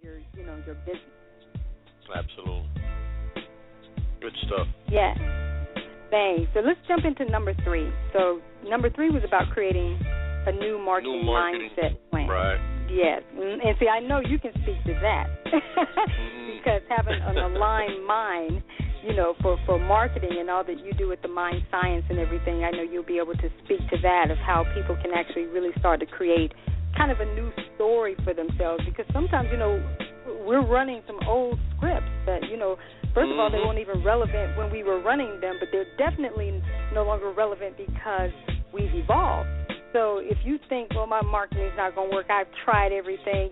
your business. Absolutely. Good stuff. Yeah. Thanks. So let's jump into number 3. So number 3 was about creating a new marketing mindset plan. Right. Yes. And see, I know you can speak to that because having an aligned mind, for marketing and all that you do with the mind science and everything, I know you'll be able to speak to that of how people can actually really start to create kind of a new story for themselves, because sometimes, we're running some old scripts that, first of all, they weren't even relevant when we were running them, but they're definitely no longer relevant because we've evolved. So if you think, well, my marketing's not going to work, I've tried everything,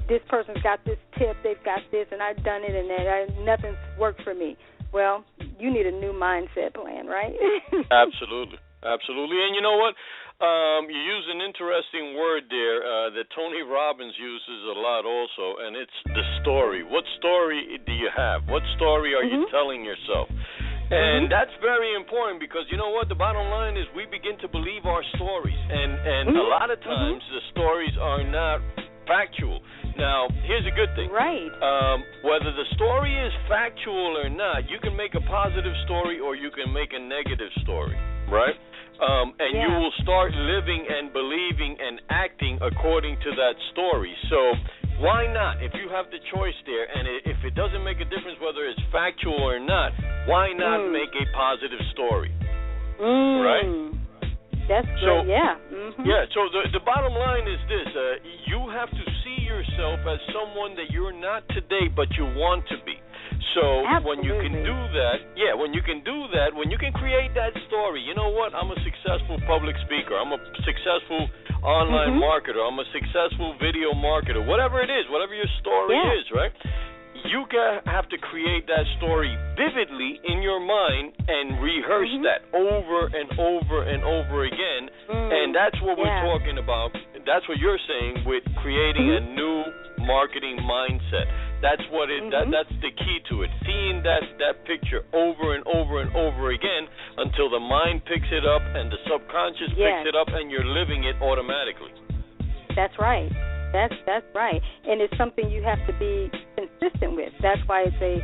this person's got this tip, they've got this, and I've done it, and nothing's worked for me. Well, you need a new mindset plan, right? Absolutely. And you know what? You use an interesting word there that Tony Robbins uses a lot also, and it's the story. What story do you have? What story are you telling yourself? And that's very important, because you know what? The bottom line is we begin to believe our stories, and a lot of times the stories are not factual. Now, here's a good thing. Right. Whether the story is factual or not, you can make a positive story or you can make a negative story, right? And you will start living and believing and acting according to that story. So why not? If you have the choice there, and if it doesn't make a difference whether it's factual or not, why not make a positive story? Right? That's good, yeah. Yeah, so the bottom line is this. You have to see yourself as someone that you're not today, but you want to be. So when you can do that, when you can create that story, you know what? I'm a successful public speaker. I'm a successful online marketer. I'm a successful video marketer. Whatever it is, whatever your story is, right? You have to create that story vividly in your mind and rehearse that over and over and over again. And that's what we're talking about. That's what you're saying with creating a new marketing mindset. That's what that's the key to it. Seeing that picture over and over and over again until the mind picks it up and the subconscious picks it up and you're living it automatically. That's right. That's right. And it's something you have to be consistent with. That's why it's a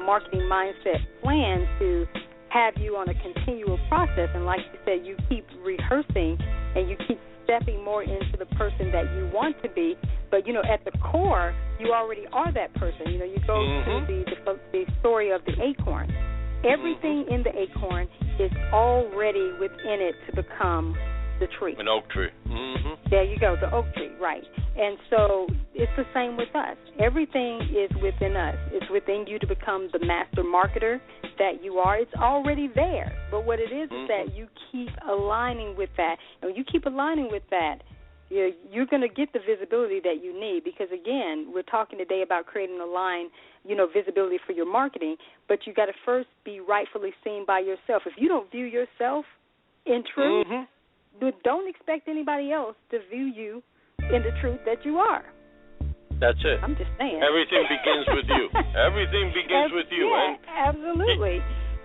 marketing mindset plan to have you on a continual process. And like you said, you keep rehearsing and you keep stepping more into the person that you want to be. But, at the core, you already are that person. You go to the story of the acorn. Everything in the acorn is already within it to become the tree. An oak tree. There you go, the oak tree, right. And so it's the same with us. Everything is within us. It's within you to become the master marketer that you are. It's already there. But what it is that you keep aligning with that. And when you keep aligning with that, you're going to get the visibility that you need, because, again, we're talking today about creating a line, visibility for your marketing, but you got to first be rightfully seen by yourself. If you don't view yourself in truth, don't expect anybody else to view you in the truth that you are. That's it. I'm just saying. Everything begins with you. Everything begins with you. Yeah, and absolutely.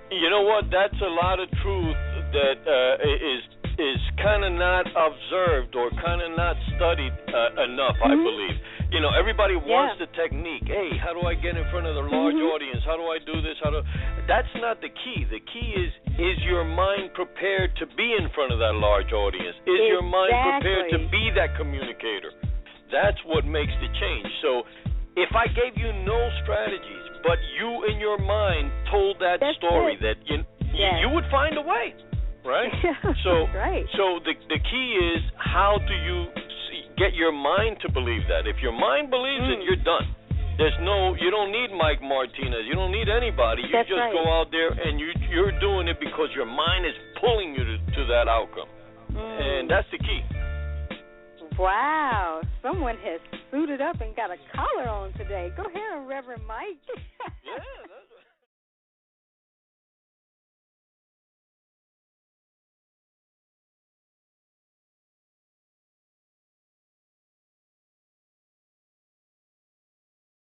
You know what? That's a lot of truth that is kind of not observed or kind of not studied enough, I believe. Everybody wants the technique. Hey, how do I get in front of the large audience? How do I do this? That's not the key. The key is your mind prepared to be in front of that large audience? Is your mind prepared to be that communicator? That's what makes the change. So if I gave you no strategies, but you in your mind told that story, that you would find a way, right? So the key is, how do you get your mind to believe that? If your mind believes it, you're done. You don't need Mike Martinez. You don't need anybody. You go out there and you're doing it because your mind is pulling you to that outcome. And that's the key. Wow. Someone has suited up and got a collar on today. Go ahead, Reverend Mike. Yeah.